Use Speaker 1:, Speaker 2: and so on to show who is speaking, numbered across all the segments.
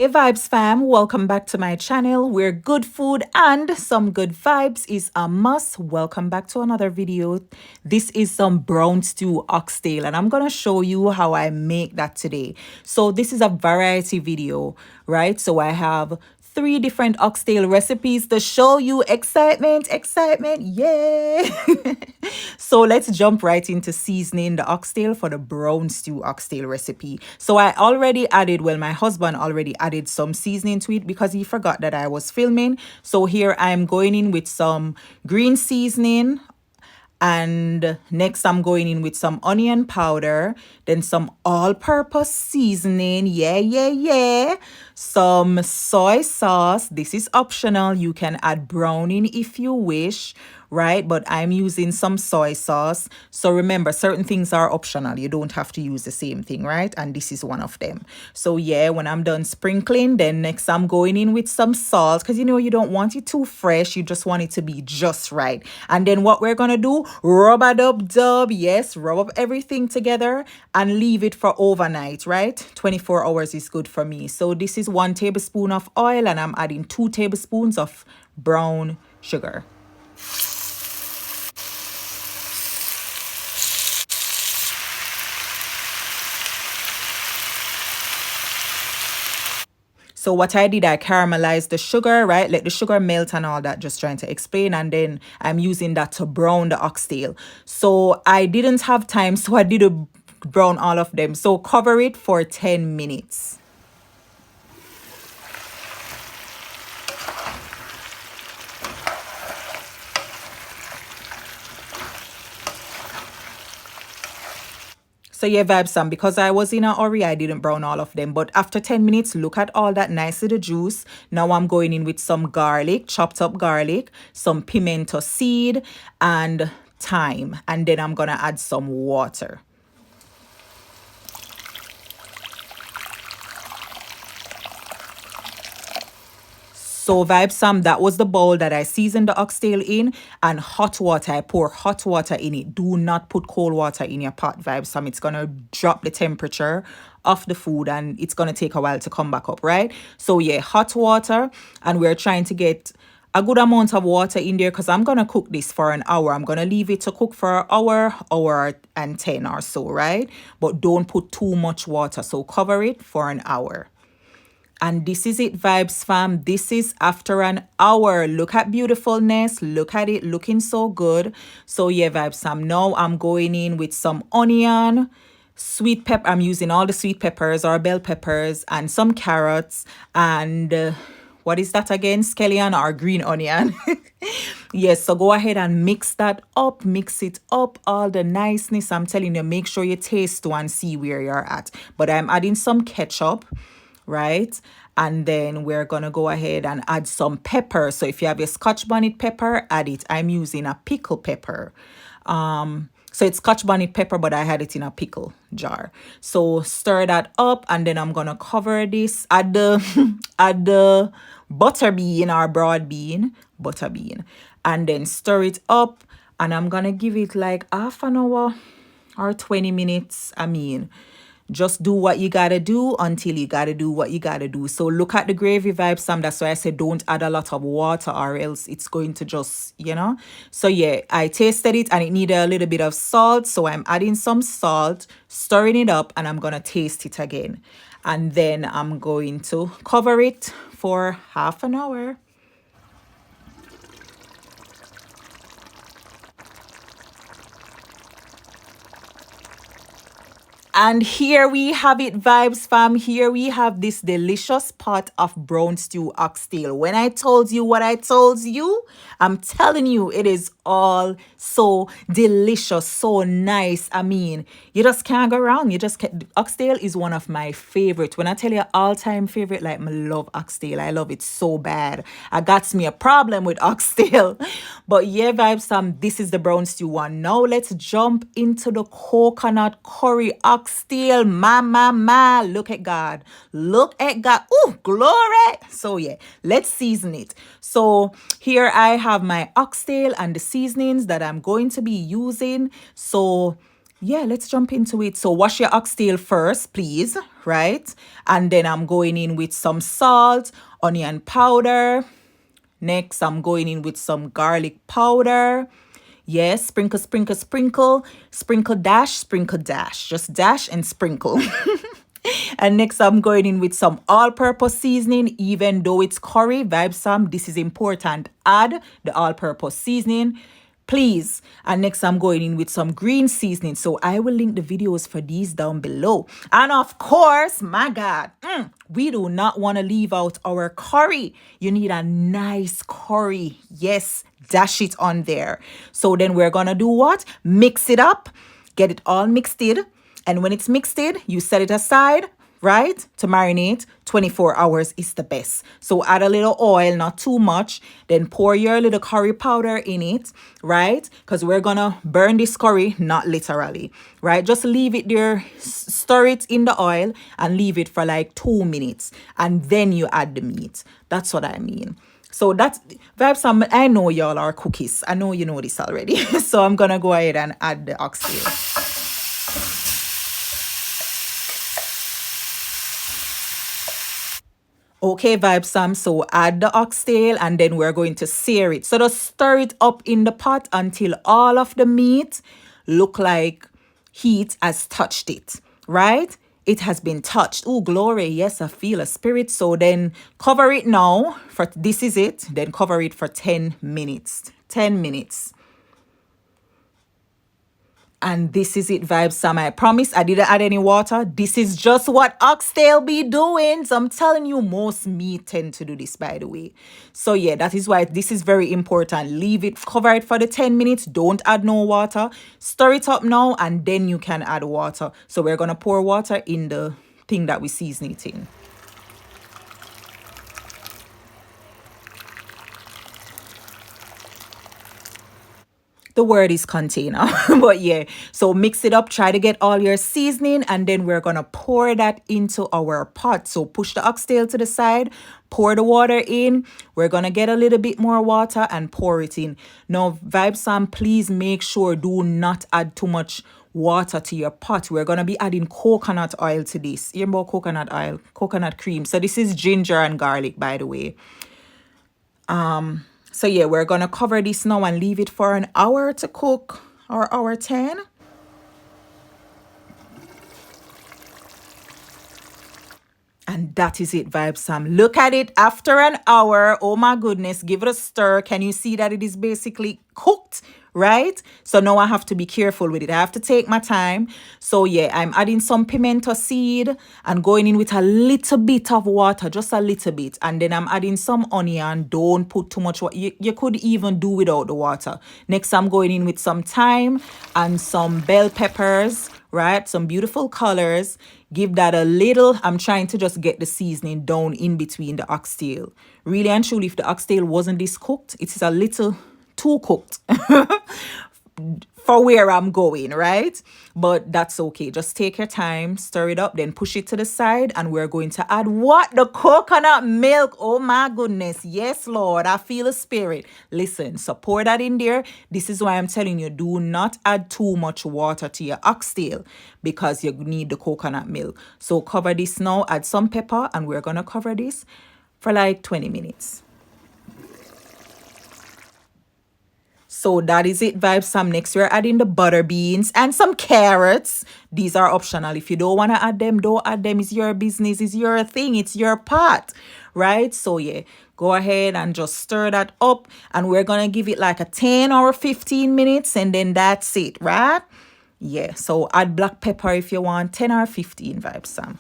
Speaker 1: Hey Vibes fam, welcome back to my channel where good food and some good vibes is a must. Welcome back to another video. This is some brown stew oxtail and I'm gonna show you how I make that today. So this is a variety video, right? So I have 3 different oxtail recipes to show you. Excitement, yeah. So let's jump right into seasoning the oxtail for the brown stew oxtail recipe. So my husband already added some seasoning to it because he forgot that I was filming. So here I'm going in with some green seasoning, and next I'm going in with some onion powder, then some all-purpose seasoning, yeah, some soy sauce. This is optional, you can add browning if you wish, right? But I'm using some soy sauce. So remember, certain things are optional, you don't have to use the same thing, right? And this is one of them. So yeah, when I'm done sprinkling, then next I'm going in with some salt, because you don't want it too fresh, you just want it to be just right. And then what we're gonna do, rub a dub, yes, rub up everything together and leave it for overnight, right? 24 hours is good for me. So this is 1 tablespoon of oil and I'm adding 2 tablespoons of brown sugar. So what I did, I caramelized the sugar, right? Let the sugar melt and all that, just trying to explain. And then I'm using that to brown the oxtail. So I didn't have time, so I did brown all of them. So cover it for 10 minutes. So yeah, Vibes Sam, because I was in a hurry, I didn't brown all of them. But after 10 minutes, look at all that nice little juice. Now I'm going in with some garlic, chopped up garlic, some pimento seed, and thyme. And then I'm going to add some water. So Vibes Sam, that was the bowl that I seasoned the oxtail in, and hot water. I pour hot water in it. Do not put cold water in your pot, Vibes Sam. It's going to drop the temperature of the food and it's going to take a while to come back up, right? So yeah, hot water, and we're trying to get a good amount of water in there because I'm going to cook this for an hour. I'm going to leave it to cook for an hour and 10 or so, right? But don't put too much water. So cover it for an hour. And this is it, Vibes fam. This is after an hour. Look at beautifulness. Look at it looking so good. So yeah, Vibes fam. Now I'm going in with some onion, sweet pepper. I'm using all the sweet peppers or bell peppers and some carrots and what is that again? Scallion or green onion. Yes, so go ahead and mix that up. Mix it up, all the niceness. I'm telling you, make sure you taste to and see where you're at. But I'm adding some ketchup, right? And then we're gonna go ahead and add some pepper. So if you have a Scotch bonnet pepper, add it. I'm using a pickle pepper. So it's Scotch bonnet pepper, but I had it in a pickle jar. So stir that up, and then I'm gonna cover this. Add the add the butter bean or broad bean, butter bean, and then stir it up. And I'm gonna give it like half an hour or 20 minutes. Just do what you gotta do until you gotta do what you gotta do. So look at the gravy, Vibes Sam. That's why I said don't add a lot of water or else it's going to just, So yeah, I tasted it and it needed a little bit of salt. So I'm adding some salt, stirring it up, and I'm gonna taste it again. And then I'm going to cover it for half an hour. And here we have it, Vibes fam. Here we have this delicious pot of brown stew oxtail. When I told you what I told you, I'm telling you, it is all so delicious, so nice. You just can't go wrong. You just can't. Oxtail is one of my favorite. When I tell you all-time favorite, like, I love oxtail. I love it so bad. I got me a problem with oxtail. But yeah, Vibes fam, this is the brown stew one. Now let's jump into the coconut curry oxtail. Ma. Look at God. Look at God. Ooh, glory. So yeah, let's season it. So here I have my oxtail and the seasonings that I'm going to be using. So Yeah, let's jump into it. So wash your oxtail first, please, right? And then I'm going in with some salt, onion powder. Next, I'm going in with some garlic powder. Yes, sprinkle, sprinkle, sprinkle, sprinkle dash. Just dash and sprinkle. And next, I'm going in with some all-purpose seasoning. Even though it's curry, vibe some, this is important. Add the all-purpose seasoning, please. And next, I'm going in with some green seasoning. So I will link the videos for these down below. And of course, my God, we do not want to leave out our curry. You need a nice curry. Yes, dash it on there. So then we're gonna do what? Mix it up, get it all mixed in. And when it's mixed in, you set it aside, right? To marinate. 24 hours is the best. So add a little oil, not too much. Then pour your little curry powder in it, right? Because we're going to burn this curry, not literally, right? Just leave it there, stir it in the oil and leave it for like 2 minutes. And then you add the meat. That's what I mean. So that's vibes. I know y'all are cookies. I know you know this already. So I'm going to go ahead and add the oxtail. Okay, Vibe Sam, so add the oxtail and then we're going to sear it. So just stir it up in the pot until all of the meat look like heat has touched it, right? It has been touched. Oh, glory. Yes, I feel a spirit. So then cover it now. This is it. Then cover it for 10 minutes. 10 minutes. And this is it, Vibe Sam. I promise I didn't add any water. This is just what oxtail be doing. So I'm telling you, most meat tend to do this, by the way. So yeah, that is why this is very important. Leave it, cover it for the 10 minutes. Don't add no water. Stir it up now and then you can add water. So we're going to pour water in the thing that we season it in. The word is container. But yeah, so mix it up, try to get all your seasoning, and then we're gonna pour that into our pot. So push the oxtail to the side, pour the water in. We're gonna get a little bit more water and pour it in. Now, Vibe Sam, please make sure do not add too much water to your pot. We're gonna be adding coconut oil to this. You know about coconut oil, coconut cream. So this is ginger and garlic, by the way. So yeah, we're gonna cover this now and leave it for an hour to cook, or hour 10. And that is it, Vibe Sam. Look at it after an hour. Oh my goodness, give it a stir. Can you see that it is basically cooked, right? So now I have to be careful with it. I have to take my time. So yeah, I'm adding some pimento seed and going in with a little bit of water, just a little bit. And then I'm adding some onion. Don't put too much water. You could even do without the water. Next, I'm going in with some thyme and some bell peppers, right? Some beautiful colors. Give that a little. I'm trying to just get the seasoning down in between the oxtail. Really and truly, if the oxtail wasn't this cooked, it is a little too cooked for where I'm going, right? But that's okay. Just take your time, stir it up, then push it to the side. And we're going to add what? The coconut milk. Oh my goodness. Yes, Lord. I feel a spirit. Listen, so pour that in there. This is why I'm telling you, do not add too much water to your oxtail because you need the coconut milk. So cover this now, add some pepper, and we're going to cover this for like 20 minutes. So that is it, Vibe Sam. Next, we're adding the butter beans and some carrots. These are optional. If you don't want to add them, don't add them. It's your business. It's your thing. It's your pot, right? So yeah, go ahead and just stir that up. And we're going to give it like a 10 or 15 minutes. And then that's it, right? Yeah, so add black pepper if you want. 10 or 15, Vibe Sam.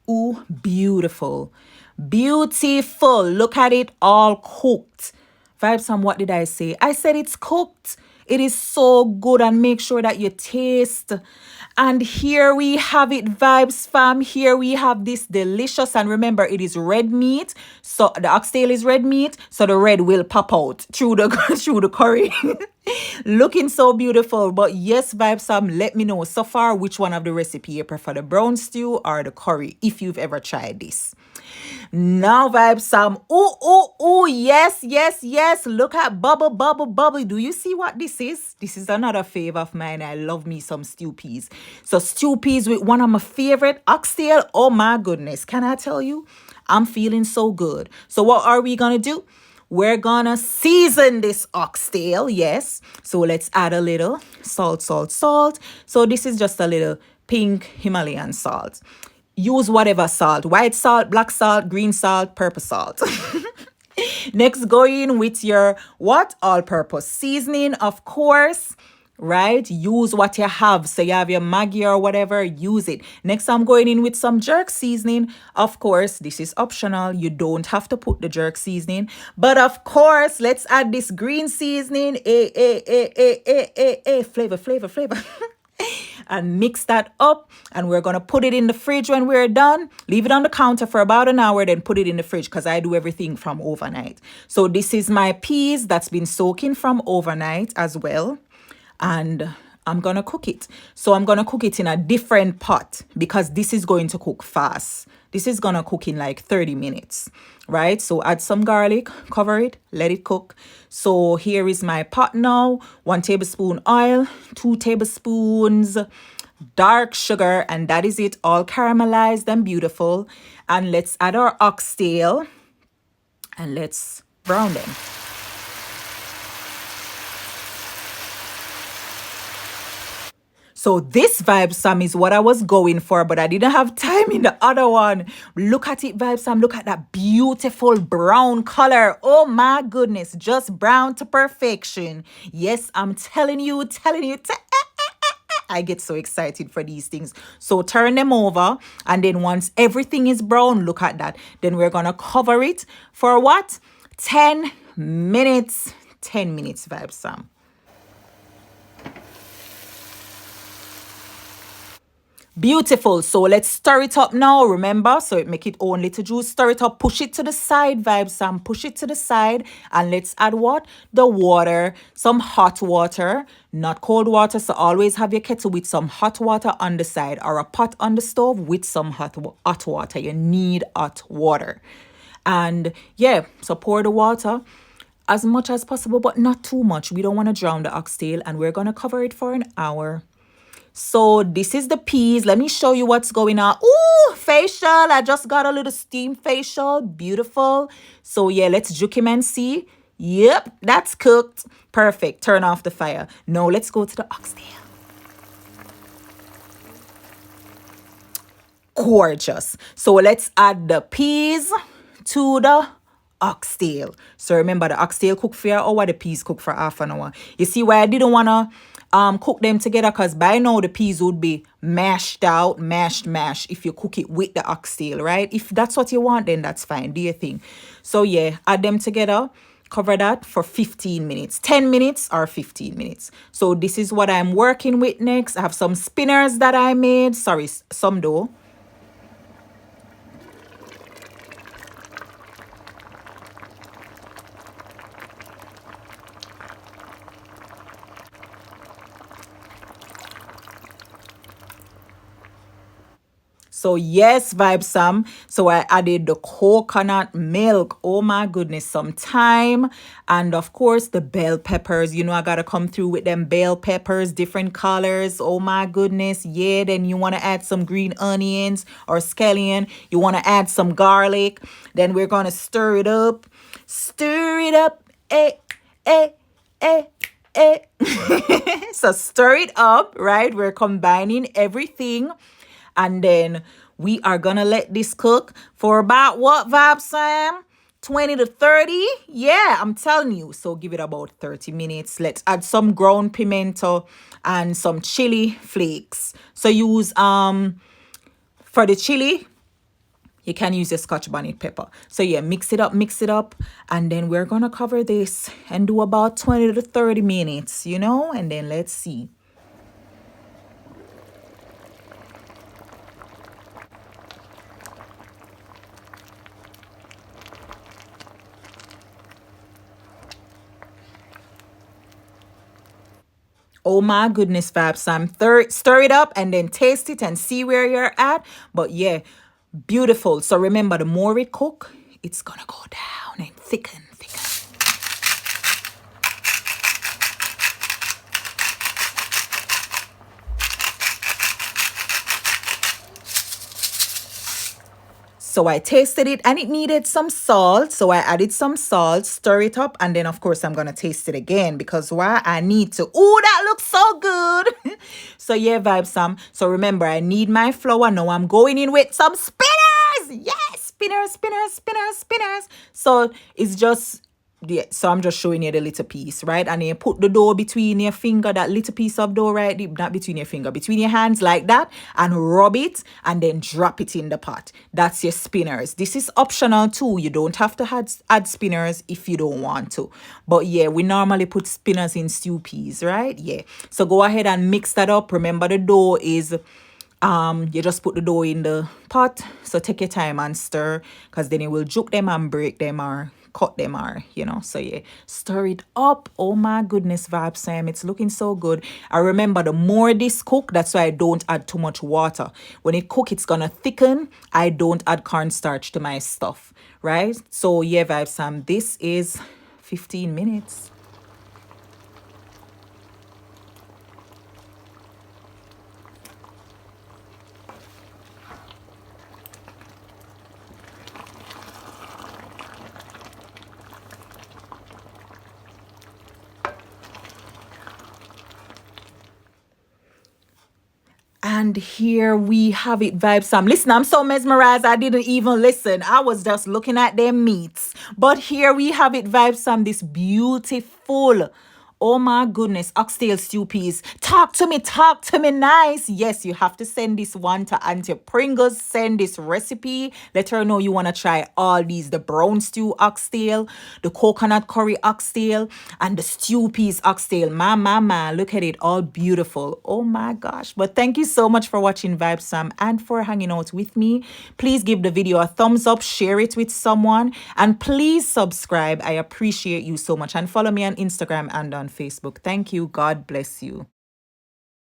Speaker 1: Ooh, beautiful. Beautiful. Look at it all cooked. Vibe Sam, what did I say? I said it's cooked. It is so good, and make sure that you taste. And here we have it, Vibes fam. Here we have this delicious, and remember, it is red meat. So the oxtail is red meat, so the red will pop out through the through the curry. Looking so beautiful. But yes, Vibe Sam, let me know so far which one of the recipe you prefer, the brown stew or the curry, if you've ever tried this. Now, Vibe Sam. Oh, yes, yes, yes. Look at bubble, bubble, bubble. Do you see what this is? This is another fave of mine. I love me some stew peas. So stew peas with one of my favorite oxtail. Oh my goodness. Can I tell you? I'm feeling so good. So what are we going to do? We're gonna season this oxtail, yes. So let's add a little salt, salt, salt. So this is just a little pink Himalayan salt. Use whatever salt, white salt, black salt, green salt, purple salt. Next, go in with your what? All-purpose seasoning, of course. Right? Use what you have. So you have your Maggi or whatever, use it. Next, I'm going in with some jerk seasoning. Of course, this is optional. You don't have to put the jerk seasoning. But of course, let's add this green seasoning. Flavor, flavor, flavor. And mix that up, and we're gonna put it in the fridge when we're done. Leave it on the counter for about an hour, then put it in the fridge because I do everything from overnight. So this is my peas that's been soaking from overnight as well, and I'm gonna cook it. So I'm gonna cook it in a different pot because this is going to cook fast. This is gonna cook in like 30 minutes, right? So add some garlic, cover it, let it cook. So here is my pot now. 1 tablespoon oil, 2 tablespoons dark sugar, and that is it, all caramelized and beautiful. And let's add our oxtail and let's brown them. So this Vibe Sam is what I was going for, but I didn't have time in the other one. Look at it, Vibe Sam. Look at that beautiful brown color. Oh my goodness, just brown to perfection. Yes, I'm telling you. I get so excited for these things. So turn them over, and then once everything is brown, look at that. Then we're gonna cover it for what? 10 minutes. 10 minutes, Vibe Sam. Beautiful. So let's stir it up now. Remember, so it make it own little juice. Stir it up. Push it to the side, Vibe Sam. Push it to the side. And let's add what? The water. Some hot water. Not cold water. So always have your kettle with some hot water on the side. Or a pot on the stove with some hot water. You need hot water. And yeah, so pour the water as much as possible, but not too much. We don't want to drown the oxtail. And we're going to cover it for an hour. So this is the peas. Let me show you what's going on. Ooh, facial. I just got a little steam facial. Beautiful. So yeah, let's juke him and see. Yep, that's cooked. Perfect. Turn off the fire. Now let's go to the oxtail. Gorgeous. So let's add the peas to the oxtail. So remember, the oxtail cook for an hour, the peas cook for half an hour. You see why I didn't want to cook them together, because by now the peas would be mashed if you cook it with the oxtail, right? If that's what you want, then that's fine. Do your thing. So yeah, add them together. Cover that for 15 minutes, 10 minutes or 15 minutes. So this is what I'm working with next. I have some spinners that I made. Sorry, some dough. So yes, Vibe Sam. So I added the coconut milk. Oh my goodness, some thyme. And of course, the bell peppers. You know, I got to come through with them bell peppers, different colors. Oh my goodness. Yeah, then you want to add some green onions or scallion. You want to add some garlic. Then we're going to stir it up. Stir it up. Eh, eh, eh. So stir it up, right? We're combining everything. And then we are going to let this cook for about what, Vibe Sam? 20 to 30? Yeah, I'm telling you. So give it about 30 minutes. Let's add some ground pimento and some chili flakes. So use, for the chili, you can use a Scotch bonnet pepper. So yeah, mix it up. And then we're going to cover this and do about 20 to 30 minutes, you know? And then let's see. Oh my goodness, Fab Sam. Stir it up and then taste it and see where you're at. But yeah, beautiful. So remember, the more it cook, it's gonna go down and thicken, thicken. So I tasted it and it needed some salt. So I added some salt, stir it up, and then of course I'm gonna taste it again because why I need to. Oh, that looks so good. So yeah, Vibe Sam. So remember, I need my flour. Now I'm going in with some spinners. Yes, spinners, spinners, spinners, spinners. So it's just, yeah, so I'm just showing you the little piece, right? And then you put the dough between your finger, that little piece of dough, right? Not between your finger, between your hands like that, and rub it and then drop it in the pot. That's your spinners. This is optional too. You don't have to add spinners if you don't want to. But yeah, we normally put spinners in stew peas, right? Yeah. So go ahead and mix that up. Remember, the dough is you just put the dough in the pot, so take your time and stir, because then it will juke them and break them or cut them or so yeah, stir it up. Oh my goodness, Vibe Sam, it's looking so good. I remember, the more this cook, that's why I don't add too much water. When it cook, it's gonna thicken. I don't add cornstarch to my stuff, right? So yeah, Vibe Sam, this is 15 minutes. And here we have it, Vibe Sam. Listen, I'm so mesmerized, I didn't even listen. I was just looking at them meats. But here we have it, Vibe Sam. This beautiful, oh my goodness, oxtail stew peas. Talk to me nice. Yes, you have to send this one to Auntie Pringles. Send this recipe. Let her know you want to try all these. The brown stew oxtail, the coconut curry oxtail, and the stew peas oxtail. Ma, look at it, all beautiful. Oh my gosh. But thank you so much for watching, Vibe Sam, and for hanging out with me. Please give the video a thumbs up, share it with someone, and please subscribe. I appreciate you so much. And follow me on Instagram and on Facebook. Thank you. God bless you.